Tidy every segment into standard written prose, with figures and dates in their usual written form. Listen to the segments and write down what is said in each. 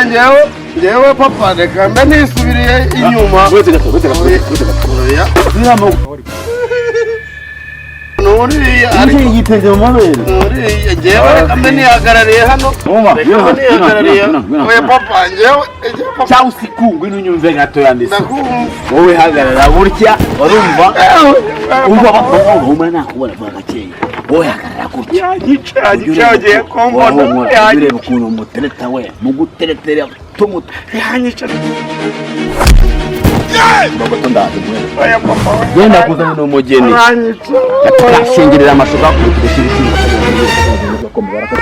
njyewe papa reka mbe nisubiriye inyuma. Nuriya ari yiteze mu mabere. Nuriya njyewe reka mbe nihagarariye hano. Reka nihagarariye. Oya papa njyewe cyangwa usikungwe n'unyumve gato yanditse. Wowe hagarara burya urumva. Umva bakubona nakubona bagakeye. Wowe hagarara gutya. Yicaye ko mbona bireba ukuntu mutereta we muguteretera tumuta yanyica. Bagoto ndaje mwere. Oya papa. Yenda kuzana n'umugeni. Turashingirira amashuka ku tushirishimba ko mubaraka.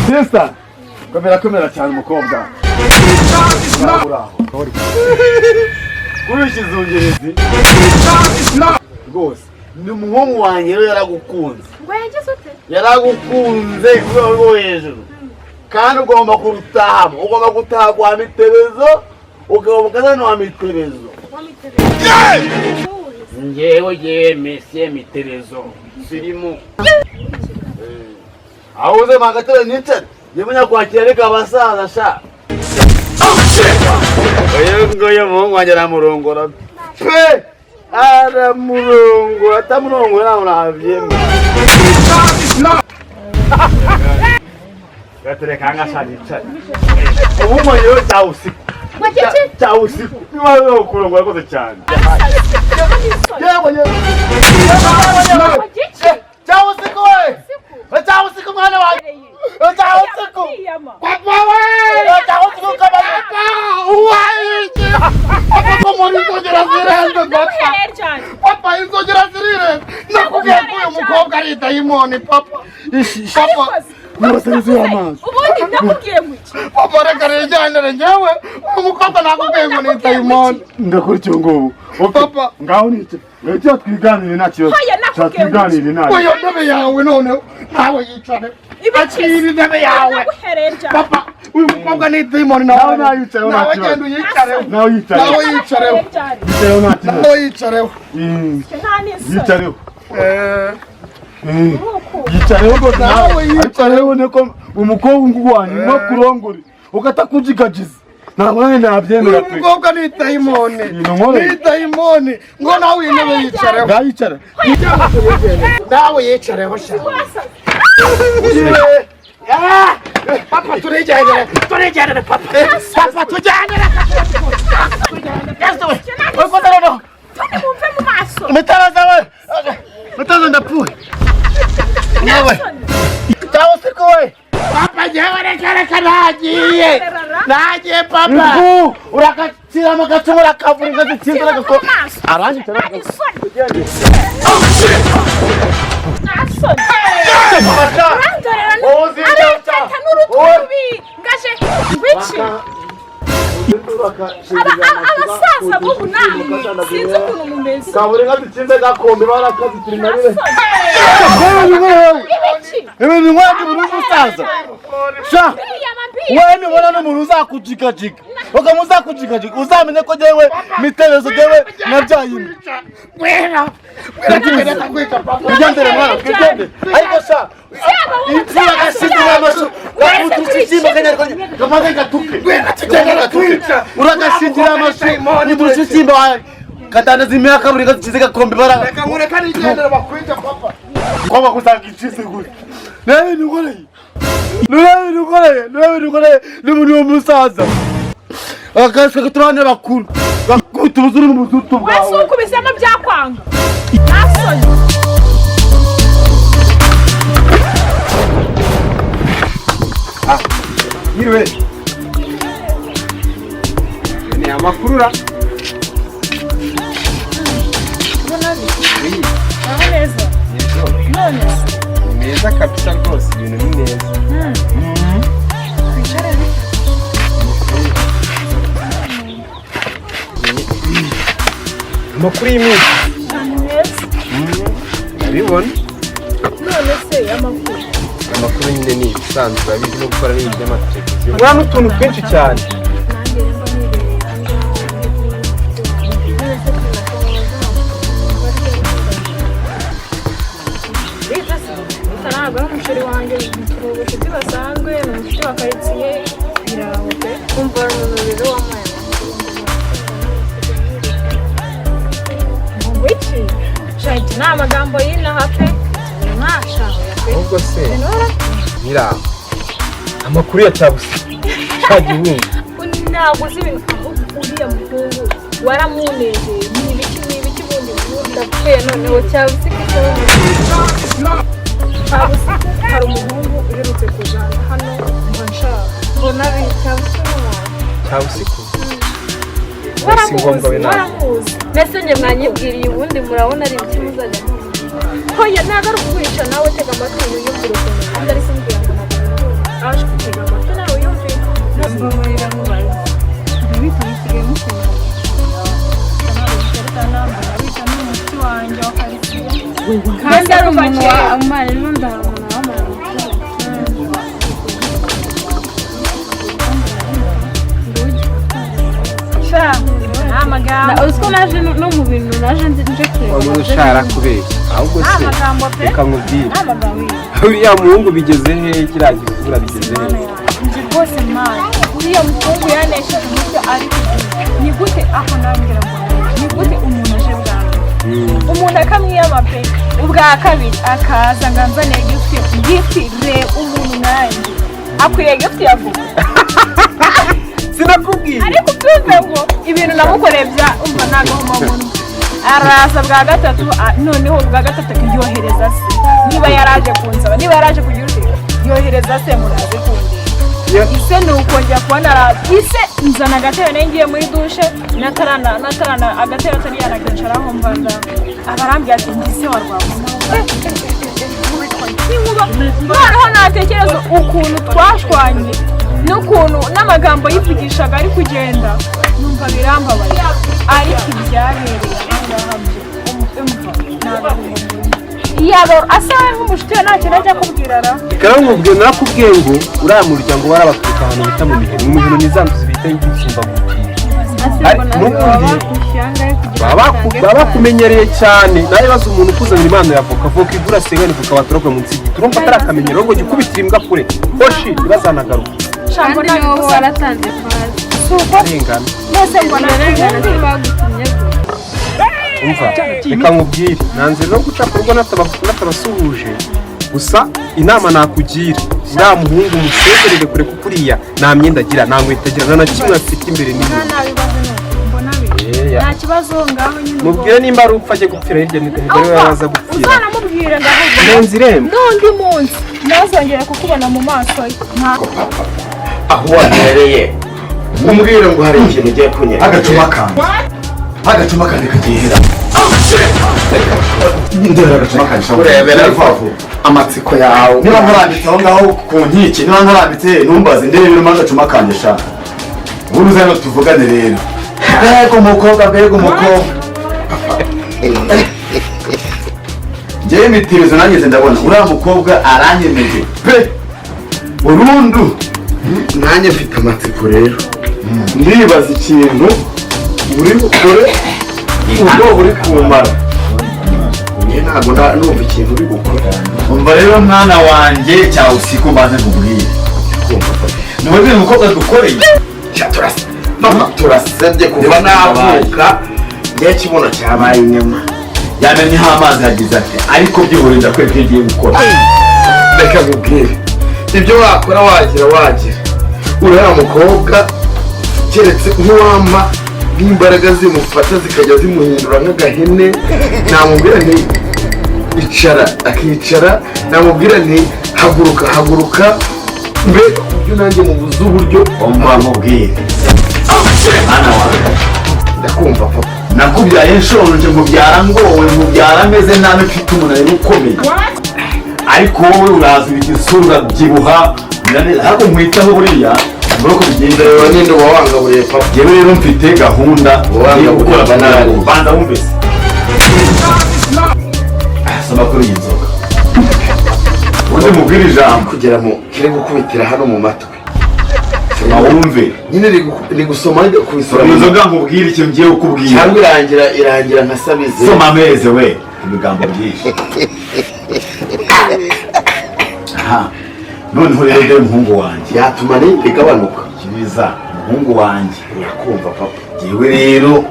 Sister, kamera cyane umukobwa. Kurishi zongerezi. Gose. Ni umuhungu wanjye rero yaragukunze. Yaragukunze rwo hejuru. Kandi ugomba kurutama, ugomba gutaha kwa Mitebezo, ugomba no Mitebezo. Njewe Messi Mitebezo. Sirimu. Auze magatele niche. Yemenya kwakira reka abasaza sha. Oye mungu wanjye aramurongora. Pe! Aramurongora, atamurongora nawe urabyemwe. Gatereka ngashanica. Ubu yo cyawusiku. Cyawusiku. Niba yo kurongora rwose cyane. Cyawusiku we. Cyawusiku mwana wanjye. Cyawusiku. Papa we. Cyawusiku kabana. Uwaje. Papa muri kongera zirende papa. Papa inzogera zirende. Nakubwiye ko uyu mukobwa ari dayimoni papa. Papa. Nabasirize amazi. Ubundi ndakubwiye muki. Papa reka rejyanire njyewe. Umukobwa nakubwiye ngo ni dayimoni. Ndakurikiye ngo. Papa ngaho nice. Ecyo twiganire nta kibazo. Twiganire nta. Oya ndebe yawe none. Nawe yicare. Akiri ndebe yawe. Papa uyu mukobwa ni dayimoni nawe nayicare. Nawe genda uyicare. Nawe yicare. Nawe yicare. Nawe yicare. Yicare. Yicareho nawe yicareho neko umukobwa wanyu no kurongora ukatakujigajiza nawe nabyemera pe umukobwa ni dayimoni ni dayimoni ngo nawe intebe yicareho ngayicara nawe yicareho sha papa turejyana papa tujyana no Mumve mu maso. Metaza we. Metaza ndapfuye. Nawe. Cyawusiku we. Papa jewe reka nagiye. Nagiye papa. Urakatira amagacumu urakavura ingazitsindira gako. Aranje cyane. Abasaza bo bunani sinzi ukuntu mumeze kaburenga dutsinze gakombe barakazitira narire ibintu nk'ibyo buri musaza sha wewe nibona n'umuntu uzakujikajika ukamuzakujikajika uzamenye ko jewe Mitebezo jewe nabyayimwe Ugende mwana ugende ariko sha imfura gashinzwe amasho gakutushimba kanyarwanya kamaze gatuke uragashingira amasho udushimba wawe katana zimya kaburi gatsize gakombe bara reka mureka nigendera bakwita papa kwaba kusanga ichize gute nawe nugore ni muri umusaza akasika kuturane bakuru bakutubuzuru n'umuzutu bwawe wese ukubisemo byakwanga nasoni Yirwe ni amakurura neza kabisa rwose ibintu ni neza amakuru y'iminsi nabibona none se amakuru amakuru nyine ni ibisanzwe urabizi no gukora n'ibintu by'amateleviziyo mwana utuntu twinshi cyane. ntabwo ari umusheri wanjye ubucuti basanzwe ni umusheri wa karitsiye biraho pe kumva umuntu rero wamaye ngo iki shayiti ni amagambo y'inaha pe mwashaho ya pe ahubwo se nyira amakuru ya Cyabusa cyagiye ntabwo uzi ibintu ahubwo uriya muhungu waramunezeye ni ibiki bundi ndapfuye noneho Cyabusa Cyabusa hari umuhungu uherutse kuzana hano mba nshaka mbona ari Cyabusa waramuzi mbese njye mwanyibwiriye ubundi murabona ari ibiki muzajya hoya ntabwo ari ukugurisha nawe tega amatwi uyumvire ukuntu kandi ari simbwira ngo ntabwo aje kutega amatwi nawe uyumvire mbabarira mubaye ndabita bisigaye mukunda ndabita n'umuti wanjye wa karitsiye kandi ari umuntu wa amare n'undahamuna w'amara uziko naje no mu bintu naje nje kureba umuntu ushara kubeshya ahubwo se reka nkubwire uriya muhungu bigeze hehe kiriya gikura bigeze hehe nzi rwose mwana uriya muhungu yanesheje umutwe ari kugira ni gute aho nambwira ngo ni gute umuntu aje bwangu umuntu akamwiyama pe ubwa kabiri akaza ngo anzaniye gifti re umuntu nanjye akwiye gifti yavuga sinakubwiye ariko ubyumve ngo ibintu namukoreye bya umva nagahoma muntu araza bwa gatatu noneho bwa gatatu yohereza se niba yaraje kunsaba niba yaraje kugira ute yohereza se muraze kundira ise ni ukongera kubona ise nzana agatebe nengiye muri dushe natarana agatebe atari yanakensharaho mbanza abarambye ati ndise warwabona noneho natekereza ukuntu twashwanye n'ukuntu n'amagambo yivugishaga ari kugenda numva birambabaye ariko ibyabereye ahangaha yaba asawe nk'umushuti we ntacyo najya kubwirara ikaramubwiye narakubwiye ngo uriya muryango warabaturuka ahantu bita mu miheno mu miheno nizanduzi bita y'igitsumba baba bakumenyereye cyane nawe baza umuntu ukuzanira impano yavoka avoka igura sengani voka watoroka munsi y'igiti urumva atari akamenyero ngo gikubitira imbwa kure hoshi ntibazanagaruka kandi niwo waratanze fazi suko arengana nose mbona n'ibindi bagutumye umva reka nkubwire nanze no guca kurwo natabasuhuje gusa inama nakugira nda muhungu musezerere kure kukuriya nta myenda agira nta nkweto agira na kimwe afite imbere n'inyuma nta kibazo ngaho nyine mubwire nimba ari upfa ajye gupfira hirya n'igare waza gupfira uzanamubwire ndavuga nenze irembo n'undi munsi ntazongere kukubona mu maso ye aho wahereye umbwire ngo hari ikintu ugiye kunyera agacuma kandi kagihera ndera agacuma kandi urebera vuba amatsiko yawe niba nkurambitse aho ngaho ku nkiki niba nkurambitse numbaze ndebera agacuma kandi shaka uruze no tuvugane rero mbega umukobwa njyewe imitirizo nageze ndabona uriya mukobwa aranyemeje pe burundu nanjye mfite amatsiko rero ndibaza ikintu uri bukore ubwo uri kumara njye ntabwo numva ikintu uri gukora umva rero mwana wanjye cyawe usiko mbaze nkubwire nubwo umukobwa dukoreye turasabye kuva navuka njye kibuno cyabaye inyama yamenyeho amazi yagize ati ariko by'uburinda kwe bwigiye gukora reka nkubwire ibyo wakora wagira uriya mukobwa keretse nk'uwampa n'imbaraga zimufata zikajya zimuhindura nk'agahene namubwira nti icara akicara namubwira nti haguruka mbe uburyo nanjye mubuze uburyo umva nkubwire mwana wawe ndakumva papa nakubyaye nshonje mubyara ngowe mubyara ameze nabi mfite umunaniro ukomeye ariko wowe uraza igisura byibuha ntabwo mwitaho buriya nuko bigenda rero ninde wawangaburiye papa yewe rero mfite gahunda yo gukora banari banza wumvise soma kuri iyi nzoga uzi mubwira ijambo kugira ngo kire gukubitira hano mu matwi wumve nyine ri gusoma njya kubisoma inzoga nkubwira icyo ngiye kukubwira cyangwa irangira nka sabize soma ameze we ibigambo byinshi aha noneho rero dore umuhungu wanjye yatuma n'igabanuka kibiza umuhungu wanjye urakumva papa yewe rero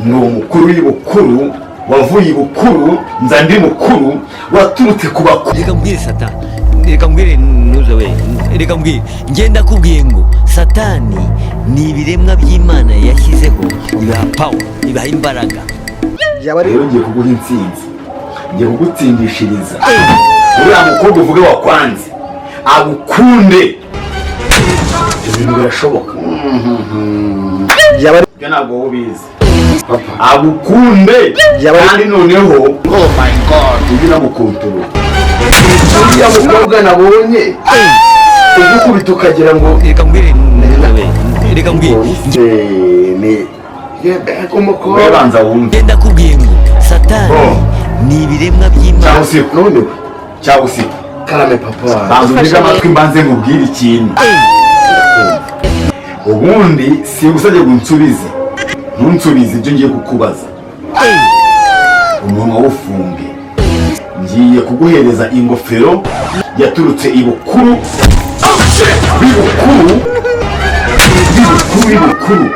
ni umukuru w'ibukuru wavuye ibukuru nza ndi mukuru waturutse ku bakuru. Reka mbwire Satani, reka mbwire nuza we, reka mbwire ngenda kubwiye ngo Satani ni ibiremwa by'Imana yashyizeho ibaha power, ibaha imbaraga. Rero ngiye kuguha intsinzi, ngiye kugutsindishiriza uriya mukobwa uvuge wakwanze agukunde, ibintu birashoboka. ibyo ntabwo wowe ubizi agukunde kandi noneho oh my god ujye namukontorora uriya mukobwa nabonye ugukubita ukagira ngo Reka mbwire nuza we, reka mbwire wowe banza wumve ngenda kubwiye ngo Satani ni ibiremwa by'Imana. cyangwa usipa karame papa banza untege amatwi mbanze nkubwire ikintu ubundi singusabye ngo unsubize ntunsubize ibyo ngiye kukubaza umunwa w'ufunge ngiye kuguhereza ingofero yaturutse ibukuru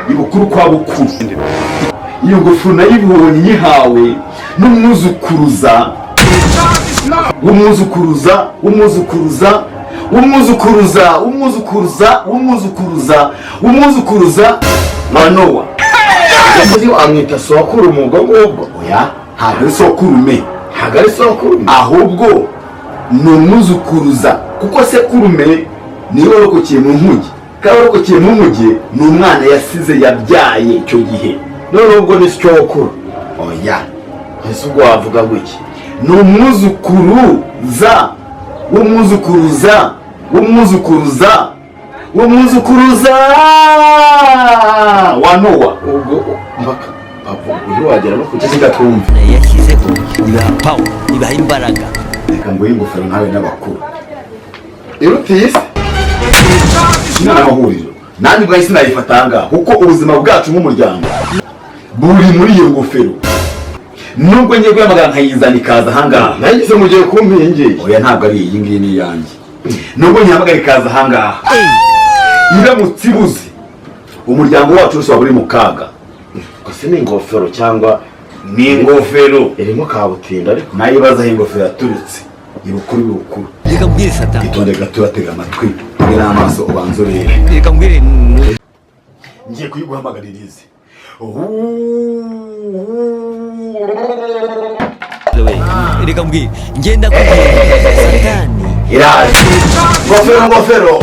ibukuru kwa bukuru. Iyo ngofero nayibonye nyihawe n'umwuzukuruza wa Nowa. amwita sokuru umugabo oya ntabwo ari sokurume, ntabwo ari sokuru ahubwo ni umwuzukuruza kuko sekurume niwe warokokeye mu nkuge kandi warokokeye mu nkuge ni umwana yasize yabyaye icyo gihe, none ubwo ni sokuru. oya ese ubwo wavuga gutya ni umwuzukuruza wa Nowa. ubwo mpaka papa uyu wagera no kugeza gatumva yashyizeho ibaha power, ibaha imbaraga. reka ngo ingofero nkawe n'abakuru irutiye isi n'amahuriro nanjye ubwo isi nayifatanga kuko ubuzima bwacu nk'umuryango buri muri iyo ngofero, nubwo ngiye guhamagara nkayizana ikaza ahangaha nagize mugiye kumpingiye. oya ntabwo ari iyi ngiyi ni iyanjye, nubwo nyihamagara ikaza ahangaha iramutse ibuze umuryango wacu wose waba uri mu kaga. gusa ni ingofero cyangwa ni ingofero irimo kabutinda ariko nayibaza aho ingofero yaturutse ibukuru. Reka mbwire Satani, itonde gato batega amatwi ube n'amaso ubanza urebe. reka mbwire ngiye kuyiguhamagaririze we, reka mbwire ngenda kubwiye ngo Satani iraje ngofero